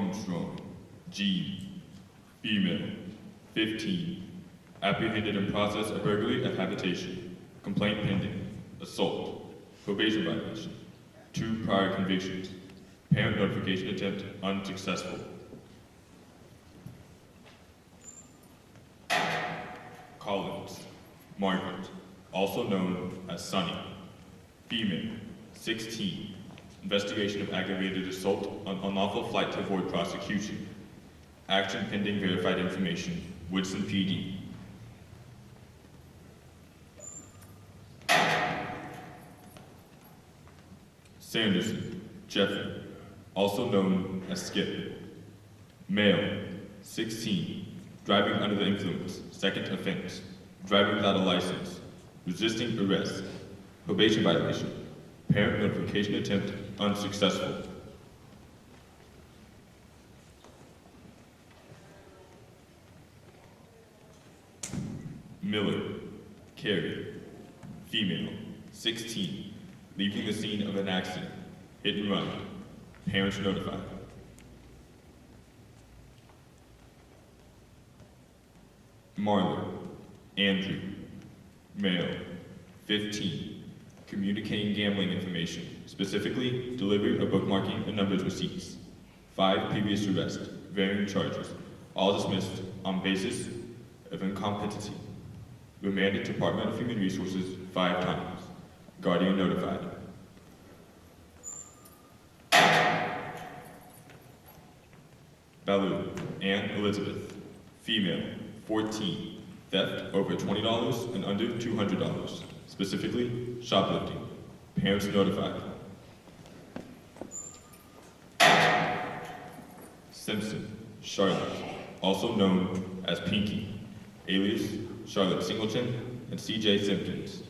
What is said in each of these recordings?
Armstrong, G, female, 15, apprehended in process of burglary of habitation, complaint pending, assault, probation violation, 2 prior convictions, parent notification attempt unsuccessful. Collins, Margaret, also known as Sunny, female, 16, investigation of aggravated assault on unlawful flight to avoid prosecution, action pending verified information, Woodson PD. Sanderson, Jeffrey, also known as Skip, male, 16, driving under the influence, second offense, driving without a license, resisting arrest, probation violation, parent notification attempt unsuccessful. Miller, Carrie, female, 16, leaving the scene of an accident, hit and run, parents notified. Marler, Andrew, male, 15, communicating gambling information, specifically delivery of bookmarking and numbers receipts. 5 previous arrests, varying charges, all dismissed on basis of incompetency. Remanded Department of Human Resources 5 times. Guardian notified. Ballou, Ann Elizabeth, female, 14, theft over $20 and under $200, specifically shoplifting. Parents notified. Simpson, Charlotte, also known as Pinky, alias Charlotte Singleton and C.J. Simpkins,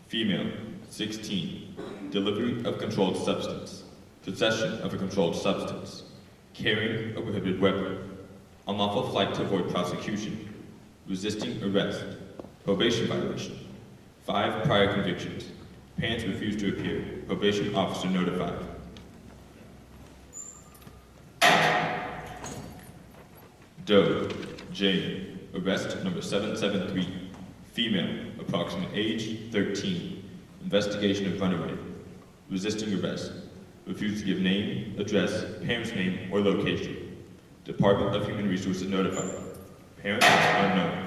female, 16, delivery of controlled substance, possession of a controlled substance, carrying a prohibited weapon, unlawful flight to avoid prosecution, resisting arrest, probation violation, 5 prior convictions, parents refused to appear, probation officer notified. Doe, Jane, arrest number 773, female, approximate age 13, investigation of runaway, resisting arrest, refused to give name, address, parent's name, or location. Department of Human Resources notified. Parents unknown.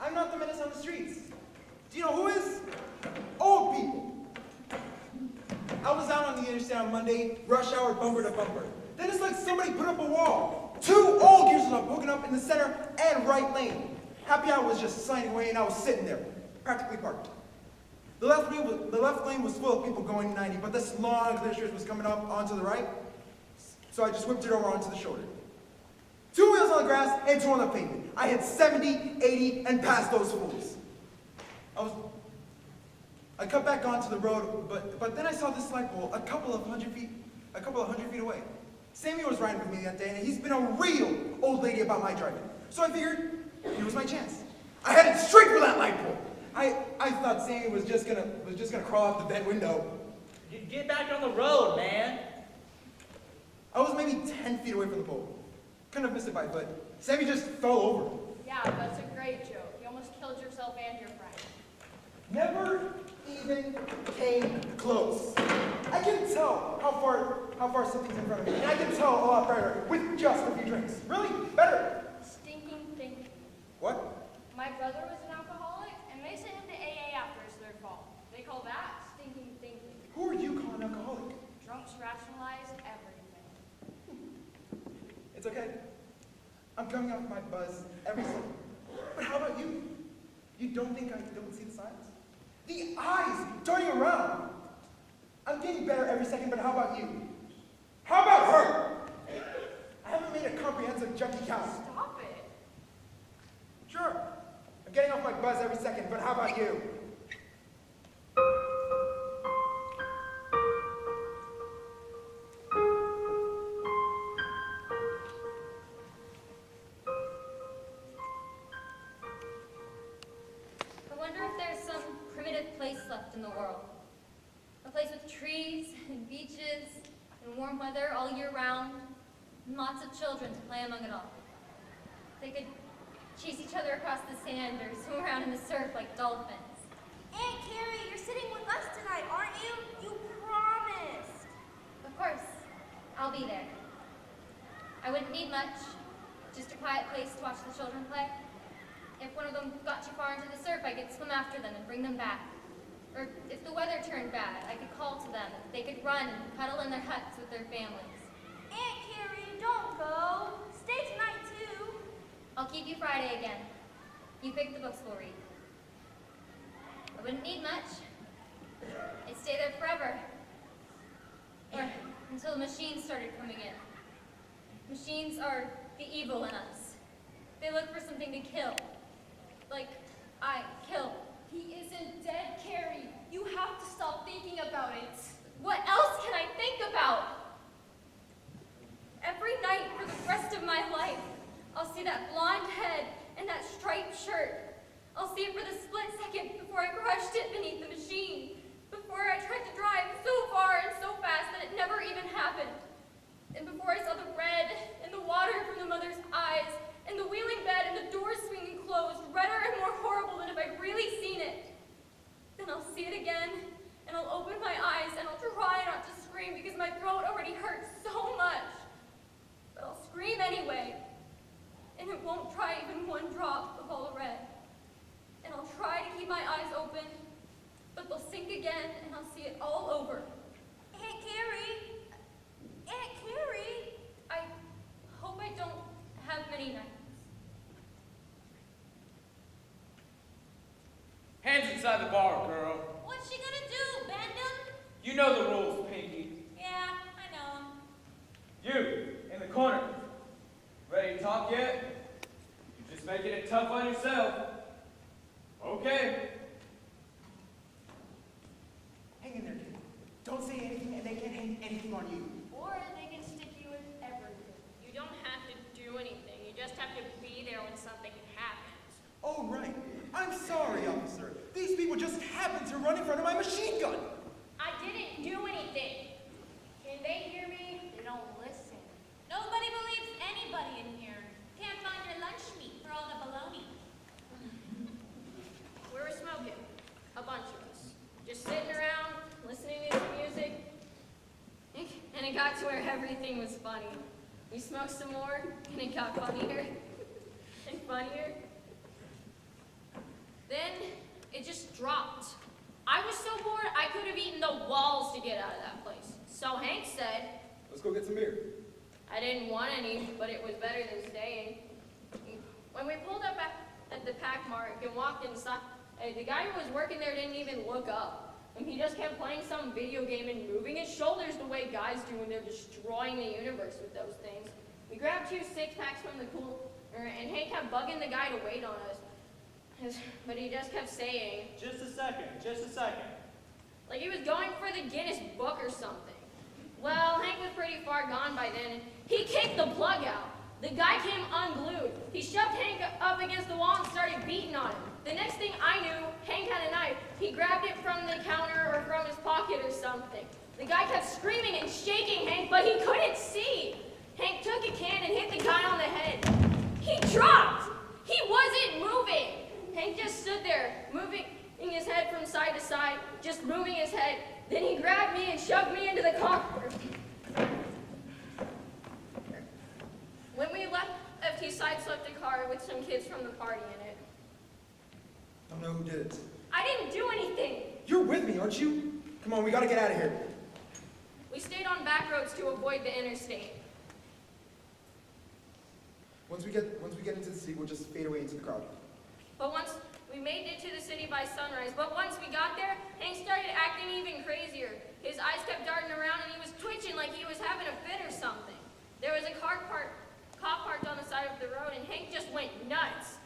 I'm not the menace on the streets. Do you know who is? Old people. I was out on the interstate on Monday, rush hour, bumper to bumper. Then it's like somebody put up a wall. 2 old gears were hooking up in the center and right lane. Happy hour was just sliding away and I was sitting there, practically parked. The left lane was full of people going 90, but this long clear stretch was coming up onto the right, so I just whipped it over onto the shoulder. 2 wheels on the grass and 2 on the pavement. I hit 70, 80, and passed those fools. I cut back onto the road, but then I saw this light pole a couple of hundred feet away. Sammy was riding with me that day, and he's been a real old lady about my driving. So I figured, here was my chance. I headed straight for that light pole. I thought Sammy was just gonna crawl out the bed window. Get back on the road, man. I was maybe 10 feet away from the pole. Couldn't have missed it by a foot. Sammy just fell over. Yeah, that's a great joke. You almost killed yourself and your friend. Never even came close. I can tell how far something's in front of me, and I can tell a lot better with just a few drinks. Really, better. Stinking thinking. What? My brother was an alcoholic, and they sent him to AA after his 3rd fall. They call that stinking thinking. Who are you calling alcoholic? Drunks rationalize everything. It's okay. I'm coming off my buzz every second. But how about you? You don't think I don't see the signs? The eyes darting around. I'm getting better every second, but how about you? How about her? I haven't made a comprehensive junkie count. Stop it. Sure. I'm getting off my buzz every second, but how about you? I wonder if there's some primitive place left in the world. A place with trees and beaches and warm weather all year round, and lots of children to play among it all. They could chase each other across the sand or swim around in the surf like dolphins. Aunt Carrie, you're sitting with us tonight, aren't you? You promised. Of course, I'll be there. I wouldn't need much, just a quiet place to watch the children play. If one of them got too far into the surf, I could swim after them and bring them back. Or if the weather turned bad, I could call to them. They could run and cuddle in their huts with their families. Aunt Carrie, don't go. Stay tonight, too. I'll keep you Friday again. You pick the books we'll read. I wouldn't need much. I'd stay there forever. Or until the machines started coming in. Machines are the evil in us. They look for something to kill. Like I kill. He isn't dead, Carrie. You have to stop thinking about it. What else can I think about? Every night for the rest of my life, I'll see that blonde head and that striped shirt. I'll see it for the split second before I crushed it beneath the machine. Before I tried to drive so far and so fast that it never even happened. And before I saw the red and the water from the mother's eyes and the wheeling bed and the doors swinging closed, redder and more horrible than if I'd really seen it. Then I'll see it again, and I'll open my eyes, and I'll try not to scream because my throat already hurts so much. But I'll scream anyway, and it won't dry even one drop of all the red. And I'll try to keep my eyes open, but they'll sink again, and I'll see it all over. Aunt Carrie! Aunt Carrie! I hope I don't have many nights. Hands inside the bar, girl. What's she gonna do, bend him? You know the rules, Pinky. Yeah, I know him. You, in the corner. Ready to talk yet? You're just making it tough on yourself. Okay. Hang in there, kid. Don't say anything, and they can't hang anything on you. Or they can stick you with everything. You don't have to do anything. You just have to be there when something happens. Oh, right. I'm sorry, officer. These people just happened to run in front of my machine gun. I didn't do anything. Can they hear me? They don't listen. Nobody believes anybody in here. Can't find your lunch meat for all the baloney. We were smoking. A bunch of us. Just sitting around, listening to the music. And it got to where everything was funny. We smoked some more, and it got funnier and funnier. Then it just dropped. I was so bored I could have eaten the walls to get out of that place. So Hank said, Let's go get some beer. I didn't want any, but it was better than staying. When we pulled up at the pack mark and walked inside, the guy who was working there didn't even look up. And he just kept playing some video game and moving his shoulders the way guys do when they're destroying the universe with those things. We grabbed 2 6-packs from the cooler, and Hank kept bugging the guy to wait on us. But he just kept saying, Just a second. like he was going for the Guinness Book or something. Well, Hank was pretty far gone by then, and he kicked the plug out. The guy came unglued. He shoved Hank up against the wall and started beating on him. The next thing I knew, Hank had a knife. He grabbed it from the counter or from his pocket or something. The guy kept screaming and shaking Hank, but he couldn't see. Hank took a can and hit the guy on the head. He dropped! He wasn't moving! Hank just stood there, moving his head from side to side, just moving his head. Then he grabbed me and shoved me into the car. When we left, he sideswept a car with some kids from the party in it. Don't know who did it. I didn't do anything. You're with me, aren't you? Come on, we gotta get out of here. We stayed on back roads to avoid the interstate. Once we get into the city, we'll just fade away into the crowd. But once we made it to the city by sunrise, but once we got there, Hank started acting even crazier. His eyes kept darting around and he was twitching like he was having a fit or something. There was a cop parked on the side of the road and Hank just went nuts.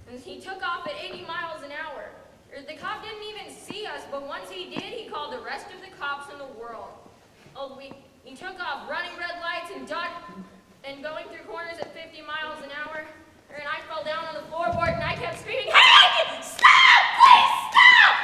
And he took off at 80 miles an hour. The cop didn't even see us, but once he did, he called the rest of the cops in the world. He took off running red lights and going through corners at 50 miles an hour. And I fell down on the floorboard and I kept screaming, Hank! Stop! Please stop!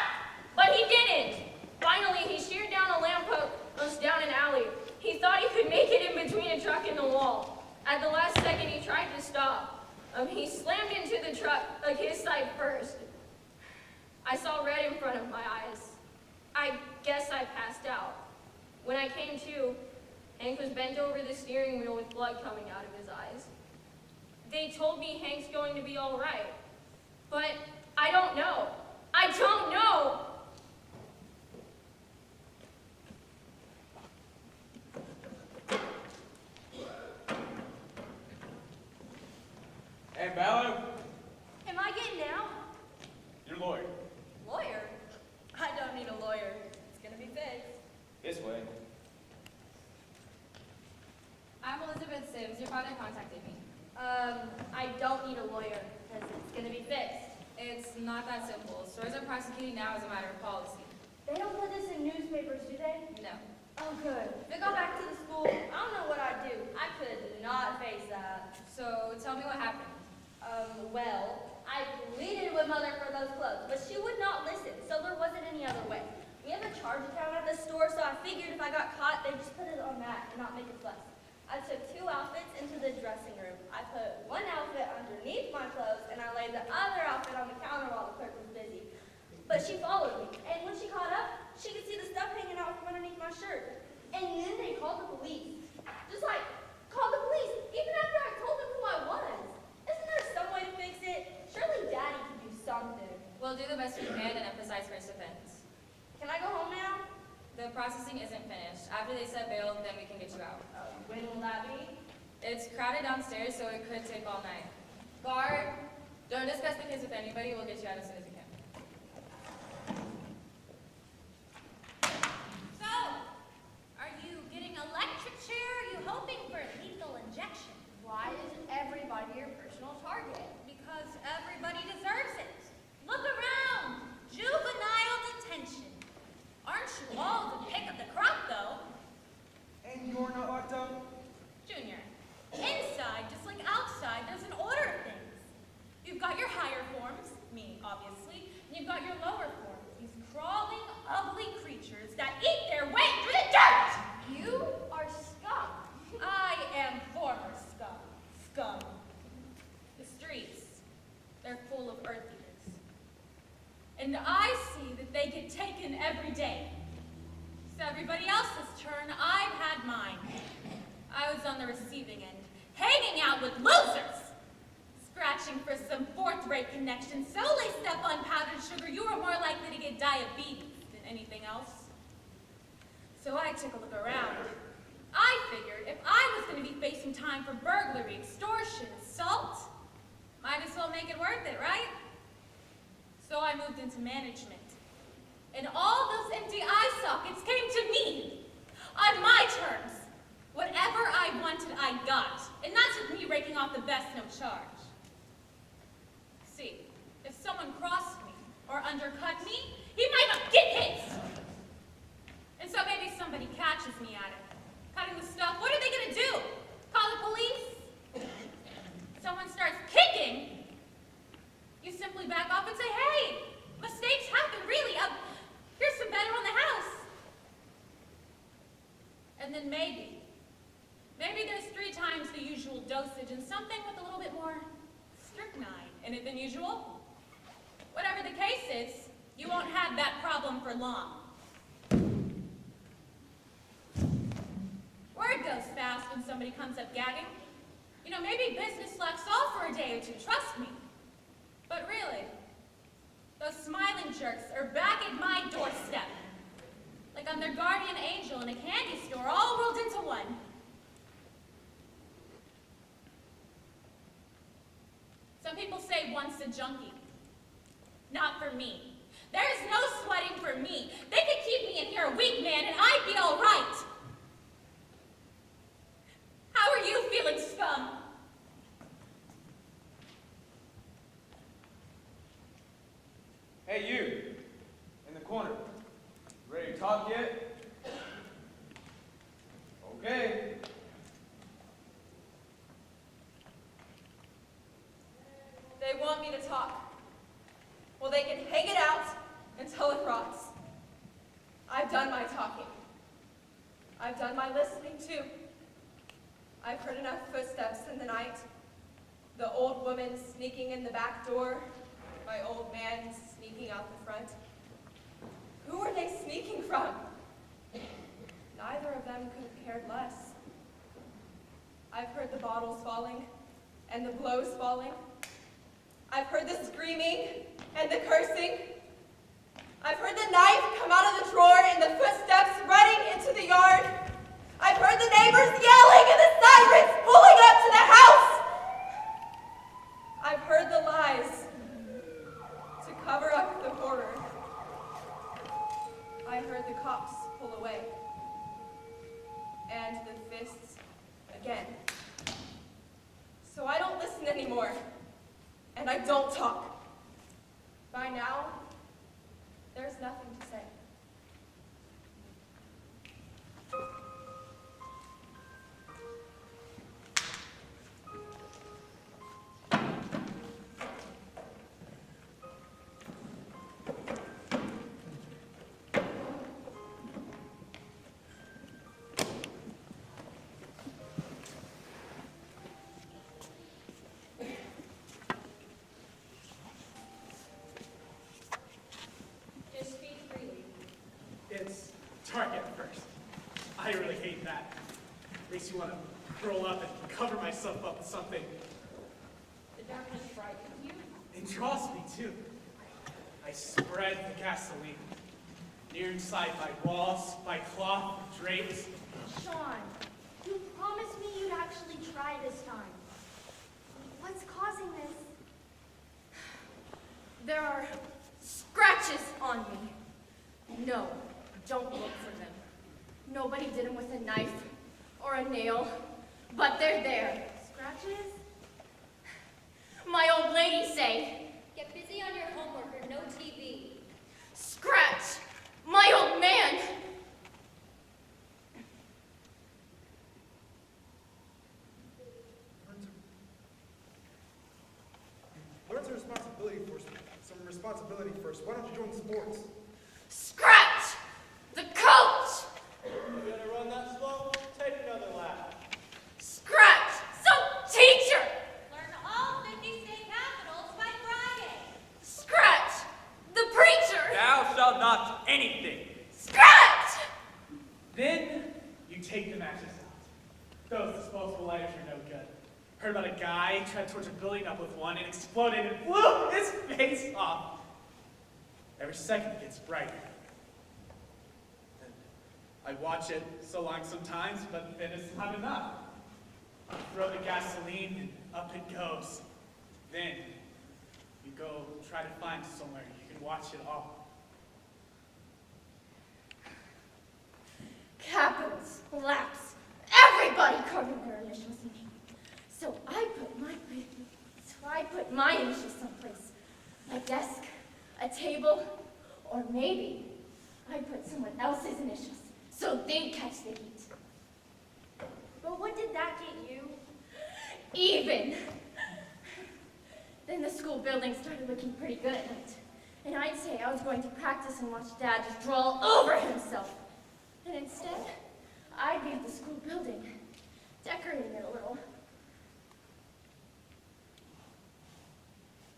But he didn't. Finally, he sheared down a lamppost down an alley. He thought he could make it in between a truck and the wall. At the last second, he tried to stop. He slammed into the truck, his side first. I saw red in front of my eyes. I guess I passed out. When I came to, Hank was bent over the steering wheel with blood coming out of his eyes. They told me Hank's going to be all right. But I don't know. I don't know! And Ballo, Am I getting out? your lawyer. Lawyer? I don't need a lawyer. It's gonna be fixed. This way. I'm Elizabeth Sims. Your father contacted me. I don't need a lawyer, because it's gonna be fixed. It's not that simple. Stores are prosecuting now as a matter of policy. They don't put this in newspapers, do they? No. Oh, good. If I go back to the school, I don't know what I'd do. I could not face that. So tell me what happened. Well, I pleaded with Mother for those clothes, but she would not listen, so there wasn't any other way. We have a charge account at the store, so I figured if I got caught, they'd just put it on that and not make a fuss. I took 2 outfits into the dressing room. I put one outfit underneath my clothes, and I laid the other outfit on the counter while the clerk was busy. But she followed me, and when she caught up, she could see the stuff hanging out from underneath my shirt. And then they called the police. Just like, called the police, even after I told them who I was. Isn't there some way to fix it? Surely Daddy could do something. We'll do the best we can and emphasize first offense. Can I go home now? The processing isn't finished. After they set bail, then we can get you out. When will that be? It's crowded downstairs, so it could take all night. Guard, don't discuss the case with anybody. We'll get you out as soon as we can. So, are you getting a electric chair or are you hoping for a lethal injection? Why is everybody your personal target? Because everybody deserves it. Look around. Juvenile detention. Aren't you all the pick of the crop, though? And you're not locked up? Junior, inside, just like outside, there's an order of things. You've got your higher forms, me, obviously, and you've got your lower forms, these crawling, ugly creatures that eat their way through the dirt! You are scum. I am former scum. Scum. The streets, they're full of earth eaters. And I see that they get taken every day. It's everybody else's turn. I've had mine. I was on the receiving end, hanging out with losers, scratching for some fourth-rate connections so laced up on powdered sugar you were more likely to get diabetes. anything else. So I took a look around. I figured if I was going to be facing time for burglary, extortion, assault, might as well make it worth it, right? So I moved into management. And all those empty eye sockets came to me, on my terms. Whatever I wanted, I got. And that took me raking off the best no charge. See, if someone crossed me or undercut me, he might not get hit. And so maybe somebody catches me at it. Cutting the stuff, what are they gonna do? Call the police? Someone starts kicking, you simply back off and say, hey, mistakes happen, really. Here's some better on the house. And then maybe there's 3 times the usual dosage and something with a little bit more strychnine in it than usual. Whatever the case is, you won't have that problem for long. Word goes fast when somebody comes up gagging. You know, maybe business slacks off for a day or 2, trust me. But really, those smiling jerks are back at my doorstep. Like I'm their guardian angel in a candy store, all rolled into one. Some people say once a junkie. Not for me. There's no sweating for me. They could keep me in here a week, man, and I'd be all right. How are you feeling, scum? Hey, you, in the corner. Ready to talk yet? Okay. They want me to talk. Well, they can hang it out until it rots. I've done my talking. I've done my listening, too. I've heard enough footsteps in the night. The old woman sneaking in the back door. My old man sneaking out the front. Who were they sneaking from? Neither of them could have cared less. I've heard the bottles falling and the blows falling. I've heard the screaming and the cursing. I've heard the knife come out of the drawer and the footsteps running into the yard. I've heard the neighbors yelling and the sirens pulling up to the house. I've heard the lies to cover up the horror. I heard the cops pull away. And the fists again. So I don't listen anymore. And I don't talk. By now, there's nothing to say. It's dark at first. I really hate that. Makes you want to curl up and cover myself up with something. The darkness frightens you? It draws me too. I spread the gasoline. Near inside by walls, by cloth, drapes. Sean, you promised me you'd actually try this time. What's causing this? There are scratches on me. No, don't look for them. Nobody did them with a knife or a nail, but they're there. Scratches? My old lady say, Get busy on your homework or no TV. scratch, my old man. Learn some responsibility first. Why don't you join sports? Scratch, the coach. You gonna run that slow? Take another lap. Scratch, some teacher. Learn all 50 state capitals by Friday. Scratch, the preacher. Thou shalt not anything. Scratch. Then you take the matches out. Those disposable lighters are no good. Heard about a guy tried to torch a building up with one and exploded and blew his face off. Every second it gets brighter. I watch it so long sometimes, but then it's not enough. I throw the gasoline and up it goes. Then you go try to find somewhere you can watch it all. Capitals, laps, everybody carving their initials in ink. So I put my initials someplace. A desk, a table, or maybe I put someone else's initials so they'd catch the heat. But what did that get you? Even. Then the school building started looking pretty good at night. And I'd say I was going to practice and watch Dad just draw all over himself. And instead, I'd be at the school building, decorating it a little.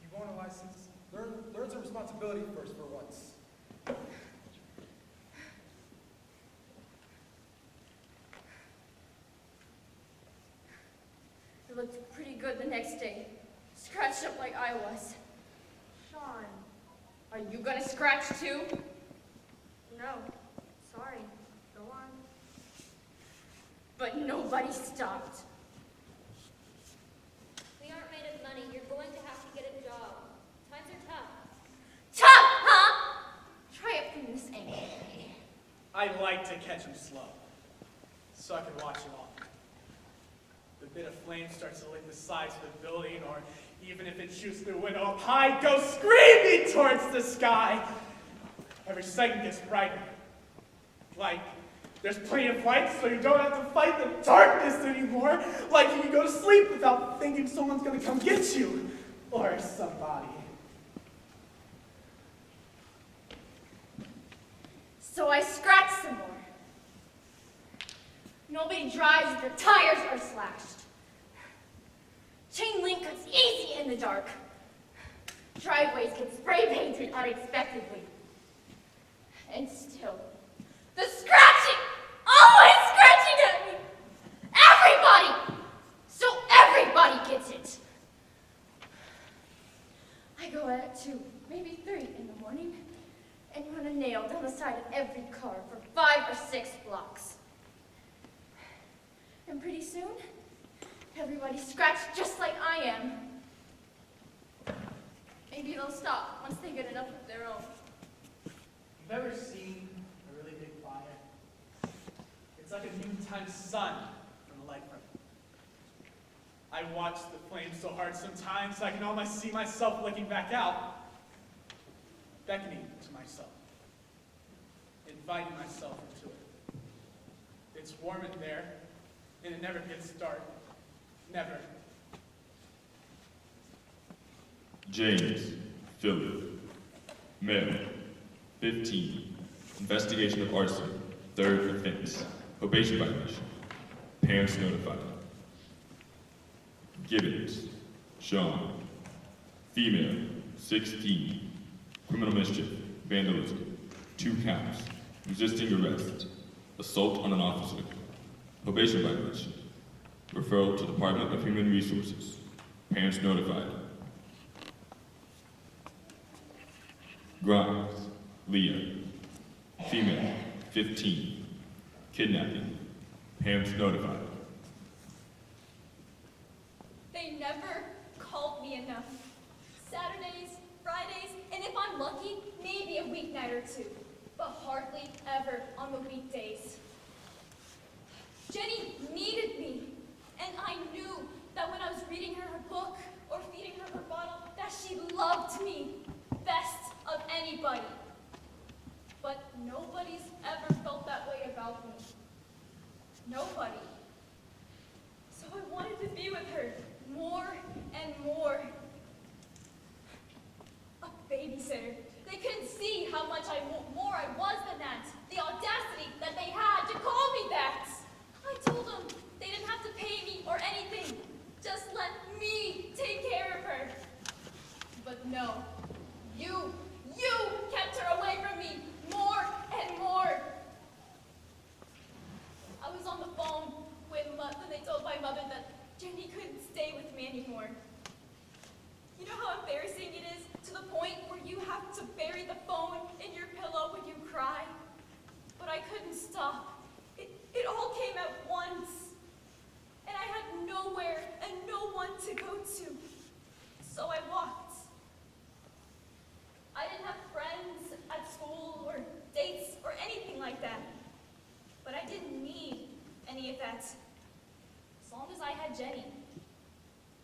You want a license? Learn some responsibility first for once. It looked pretty good the next day, scratched up like I was. Sean. Are you gonna scratch too? No. Sorry. Go on. But nobody stopped. We aren't made of money. You're going to have to get a job. Times are tough. Tough, huh? Try it from this angle. I like to catch them slow, so I can watch it all. The bit of flame starts to lick the sides of the building, or even if it shoots through a window up high, go screaming towards the sky. Every second gets brighter. Like there's plenty of light, so you don't have to fight the darkness anymore. Like you can go to sleep without thinking someone's gonna come get you, or somebody. So I scratched some more. Nobody drives if their tires are slashed. Chain link cuts easy in the dark. Driveways get spray painted unexpectedly. And still, the scratching, always scratching at me. Everybody! So everybody gets it. I go out at 2, maybe 3 in the morning, and run a nail down the side of every car for 5 or 6 blocks. And pretty soon, everybody's scratched just like I am. Maybe they'll stop once they get enough of their own. You've ever seen a really big fire? It's like a noontime sun from the light from it. I watch the flames so hard sometimes I can almost see myself looking back out, beckoning to myself, inviting myself into it. It's warm in there, and it never gets dark. Never. James Philip, male, 15, investigation of arson, 3rd offense, probation violation, parents notified. Gibbons, Sean, female, 16, criminal mischief, vandalism, 2 counts, resisting arrest, assault on an officer, probation violation, referral to Department of Human Resources, parents notified. Grimes, Leah, female, 15, kidnapping, parents notified. They never called me enough. Saturdays, Fridays, and if I'm lucky, maybe a weeknight or 2, but hardly ever on the weekdays. Jenny needed me, and I knew that when I was reading her her book or feeding her her bottle, that she loved me best of anybody. But nobody's ever felt that way about me. Nobody. So I wanted to be with her more and more. A babysitter. They couldn't see how much more I was than that. The audacity that they had to call me that. I told them they didn't have to pay me or anything. Just let me take care of her. But no, you kept her away from me more and more. I was on the phone when they told my mother that Jenny couldn't stay with me anymore. You know how embarrassing it is to the point where you have to bury the phone in your pillow when you cry? But I couldn't stop. nowhere and no one to go to. So I walked. I didn't have friends at school or dates or anything like that. But I didn't need any of that, as long as I had Jenny.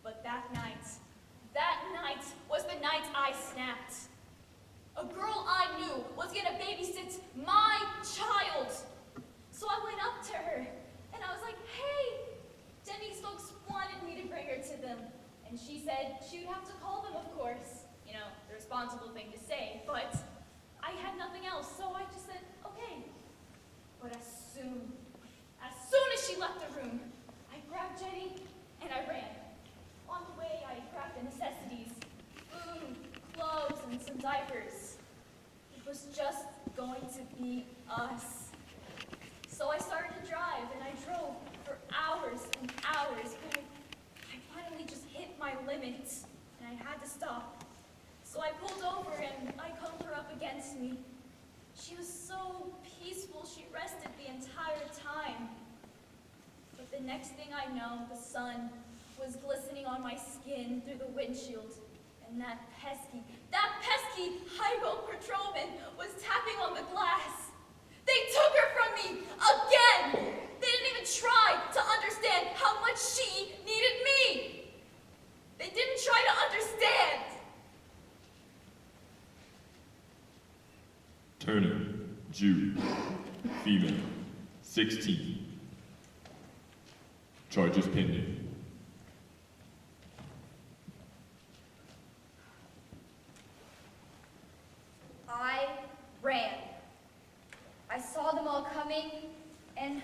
But that night was the night I snapped. A girl I knew was gonna babysit my child. So I went up to her and I was like, hey, Jenny's folks wanted me to bring her to them. And she said she would have to call them, of course. You know, the responsible thing to say, but I had nothing else, so I just said, okay. But as soon as she left the room, I grabbed Jenny and I ran. On the way, I grabbed the necessities, food, clothes, and some diapers. It was just going to be us. So I started to drive, and I drove for hours and hours, but I finally just hit my limit, and I had to stop. So I pulled over, and I cuddled her up against me. She was so peaceful, she rested the entire time. But the next thing I know, the sun was glistening on my skin through the windshield, and that pesky highway patrolman was tapping on the glass. They took her from me again. They didn't even try to understand how much she needed me. They didn't try to understand. Turner, Jude, female, 16. Charges pending. I ran. I saw them all coming, and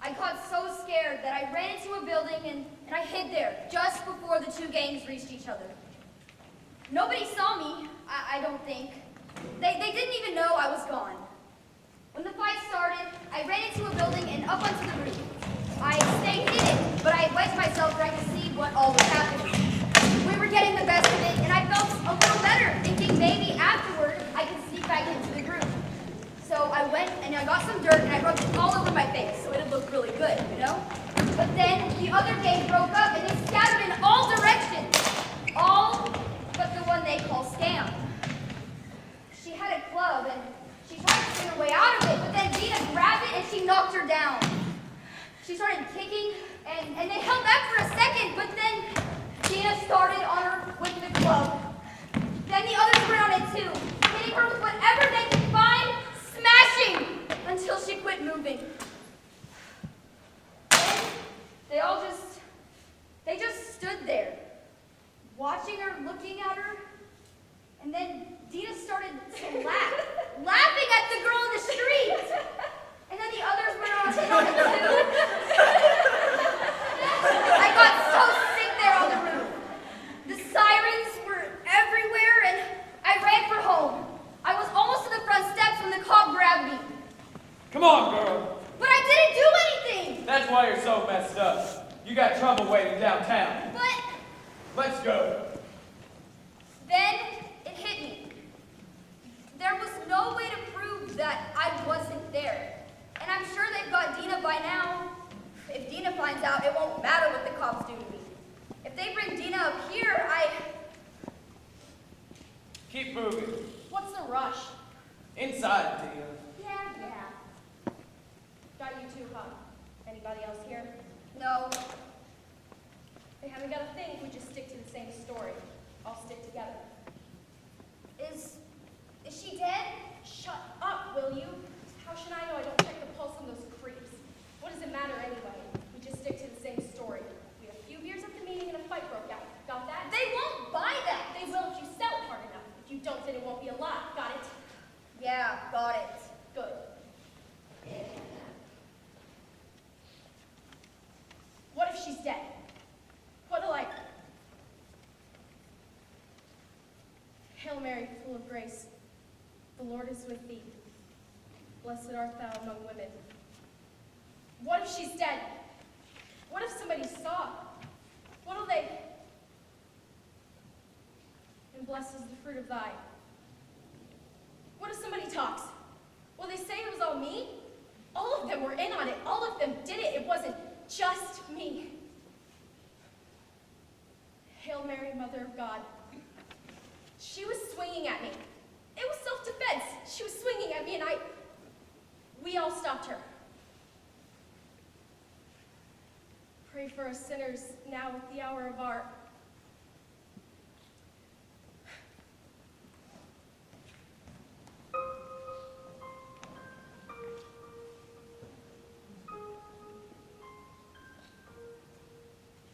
I got so scared that I ran into a building and I hid there just before the two gangs reached each other. Nobody saw me, I don't think. They didn't even know I was gone. When the fight started, I ran into a building and up onto the roof. I stayed hidden, but I wedged myself where I could see what all was happening. We were getting the best of it, and I felt a little better, thinking maybe afterward I could sneak back into the group. So I went and I got some dirt and I rubbed it all over my face so it'd look really good, you know? But then the other gang broke up and they scattered in all directions. All but the one they call Scam. She had a club and she tried to swing her way out of it, but then Dina grabbed it and she knocked her down. She started kicking and they held back for a second, but then Dina started on her with the club. Then the others were on it too, hitting her with whatever they could find, smashing until she quit moving. Then they just stood there, watching her, looking at her, and then Dina started to laugh, laughing at the girl in the street. And then the others went on it too. I got so sick there on the roof. The sirens were everywhere, and I ran for home. I was almost to the front steps when the cop grabbed me. Come on, girl. But I didn't do anything. That's why you're so messed up. You got trouble waiting downtown. But Let's go. then it hit me. There was no way to prove that I wasn't there. And I'm sure they've got Dina by now. If Dina finds out, it won't matter what the cops do to me. If they bring Dina up here, Keep moving. What's the rush? Inside, Tia. Yeah. Got you too, huh? Anybody else here? No. They haven't got a thing if we just stick to the same story. All stick together. Is she dead? Shut up, will you? How should I know I don't check the pulse on those creeps? What does it matter anyway? We just stick to the same story. We had a few beers at the meeting and a fight broke out. Got that? They won't buy that. They will if you sell it hard enough. If you don't, then it won't be a lie. Got it? Yeah, got it. Good. What if she's dead? What'll I... Hail Mary, full of grace. The Lord is with thee. Blessed art thou among women. What if she's dead? What if somebody saw? What'll they... And blessed is the fruit of thy. What if somebody talks? Will they say it was all me? All of them were in on it. All of them did it. It wasn't just me. Mary, Mother of God. She was swinging at me. It was self-defense. She was swinging at me and we all stopped her. Pray for us sinners now at the hour of our...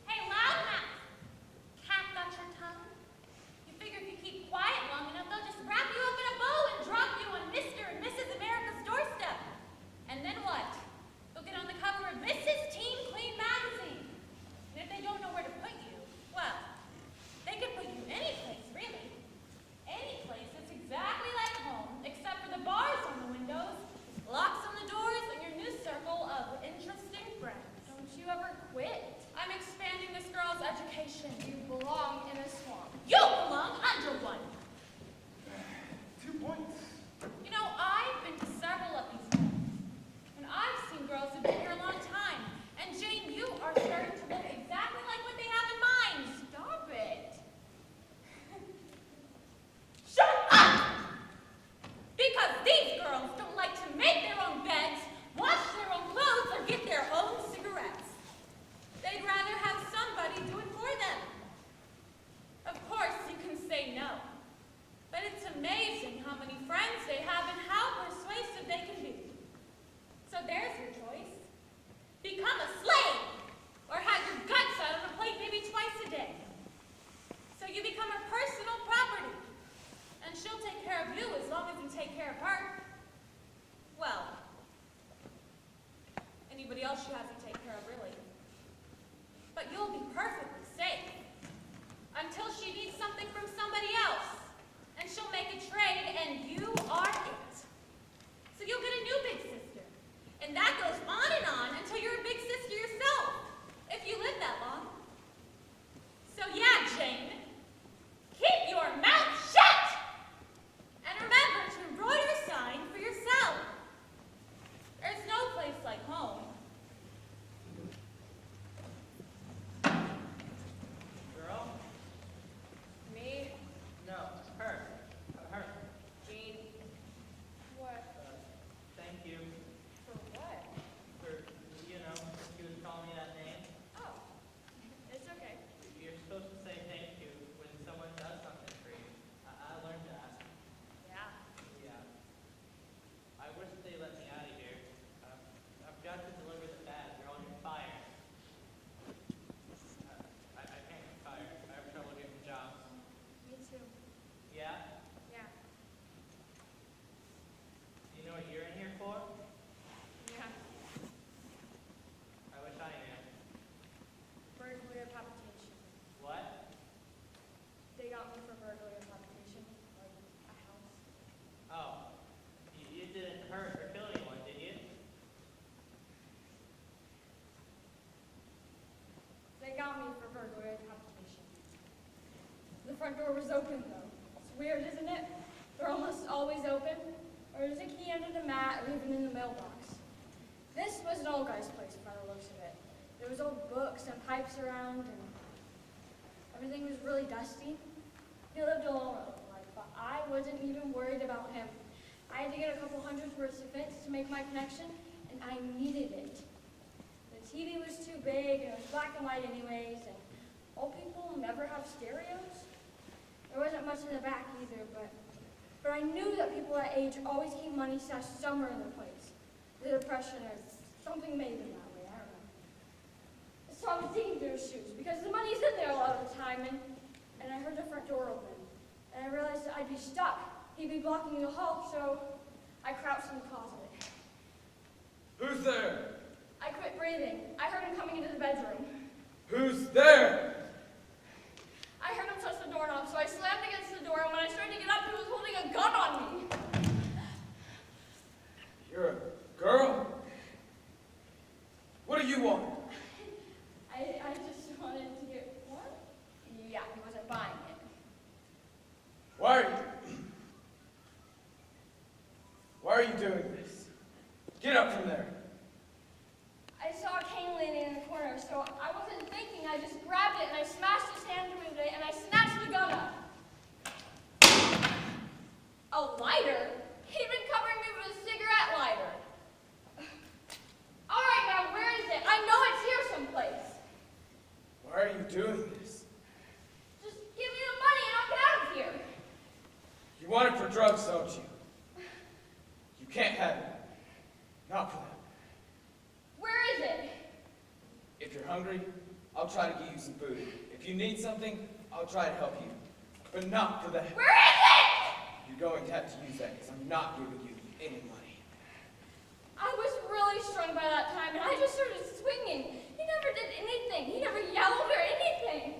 Hey, loudmouth! Cat got your tongue? You figure if you keep quiet long enough, they'll just wrap you up in a bow and drop you on Mr. and Mrs. America's doorstep. And then what? You'll get on the cover of Mrs. Teen Queen magazine. And if they don't know where to put you, well, they could put you any place, really. Any place that's exactly like home, except for the bars on the windows, locks on the doors, and your new circle of interesting friends. Don't you ever quit? I'm expanding this girl's education. You belong in a swamp. You belong under one. 2 points. You know, I've been to several of these homes, and I've seen girls who've been here a long time. And Jane, you are starting to look exactly like what they have in mind. Stop it. Shut up! Because these girls don't like to make their own beds, wash their own clothes, or get their own cigarettes. They'd rather have somebody do it for them. Of course, you can say no. But it's amazing how many friends they have and how persuasive they can be. So there's your choice. Become a slave, or have your guts out on a plate maybe twice a day. So you become her personal property, and she'll take care of you as long as you take care of her. Well, anybody else she has to take care of, really. But you'll be perfectly safe until she needs something from somebody else, and she'll make a trade, and you are it. So you'll get a new big sister, and that goes on and on until you're a big sister yourself, if you live that long. So yeah, Jane, keep your mouth shut, and remember to embroider a sign for yourself. There's no place like home. Girl? Me? No, her. Her. Jean? What? Thank you For what? for, you know, you would call me that name. Oh, it's okay. You're supposed to say thank you when someone does something for you. I learned that. Yeah. Yeah. I wish they let me out of here. I've got to deliver the bag. They're on fire. I can't get fired. I have trouble getting jobs. Me too. Yeah? Yeah. You know what you're in here for? Yeah. I wish I knew. Burglary of habitation. What? They got me for burglary of habitation. Like a house. Oh. You didn't hurt or kill anyone, did you? They got me for burglary of habitation. The front door was open though. It's weird, isn't it? They're almost always open. Or there's a key under the mat or even in the mailbox. This was an old guy's place by the looks of it. There was old books and pipes around and everything was really dusty. He lived a long life, but I wasn't even worried about him. I had to get a couple hundred worth of fence to make my connection, and I needed it. The TV was too big, and it was black and white anyways, and old people never have stereos. There wasn't much in the back either, but I knew that people that age always keep money stashed somewhere in their place. The Depression or something made them that way, I don't know. So I was digging through his shoes, because the money's in there a lot of the time, and I heard the front door open. And I realized that I'd be stuck. He'd be blocking the hall, so I crouched in the closet. Who's there? I quit breathing. I heard him coming into the bedroom. Who's there? I heard him touch the doorknob, so I slammed against the door, and when I started to get up, he was holding a gun on me. You're a girl? What do you want? I just wanted to get... What? Yeah, he wasn't buying it. Why are you doing this? Get up from there. I saw a cane leaning in the corner, so I wasn't thinking. I just grabbed it, and I smashed his hand through it, and I want it for drugs, don't you? You can't have it. Not for them. Where is it? If you're hungry, I'll try to get you some food. If you need something, I'll try to help you. But not for that. Where is it? You're going to have to use that because I'm not giving you any money. I was really strung by that time, and I just started swinging. He never did anything. He never yelled or anything.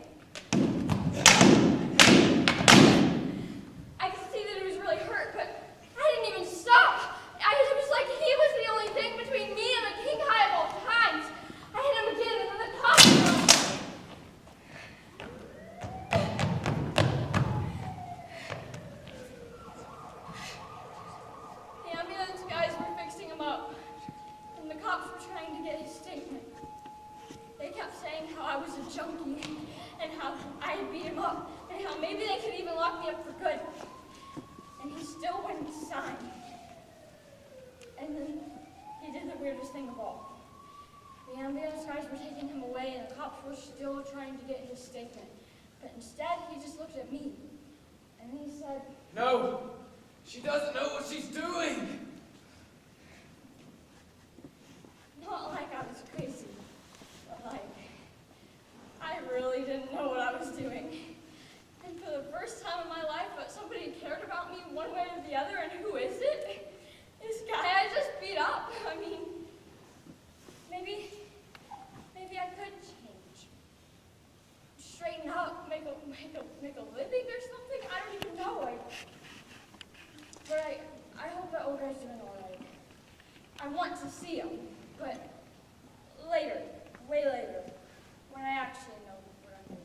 I could see that he was really hurt, but I didn't even stop. It was like he was the only thing between me and the king high of all times. I hit him again, and then the cops came. The ambulance guys were fixing him up, and the cops were trying to get his statement. They kept saying how I was a junkie, and how I had beat him up, and how maybe they could even lock me up for good. And he still wouldn't sign. And then he did the weirdest thing of all. The ambulance guys were taking him away, and the cops were still trying to get his statement. But instead, he just looked at me, and he said, No! She doesn't know what she's doing! not like I was crazy, but like, I really didn't know what I was doing. And for the first time in my life, somebody cared about me one way or the other, and who is it? This guy I just beat up. I mean, maybe I could change. Straighten up, make a living or something. I don't even know. But I hope that old guy's doing all right. I want to see him, but later, way later, when I actually know what I'm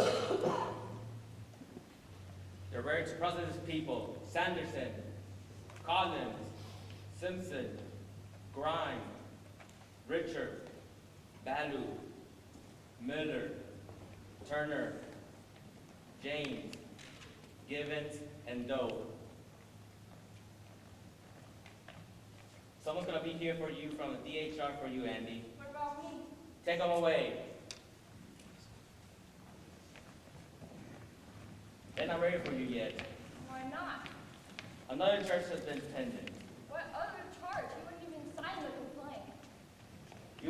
doing. There were President's people: Sanderson, Collins, Simpson, Grimes, Richard, Ballou, Miller, Turner, James, Givens, and Doe. Someone's gonna be here for you from the DHR for you, Andy. What about me? Take them away. They're not ready for you yet. Why not? Another church has been attended.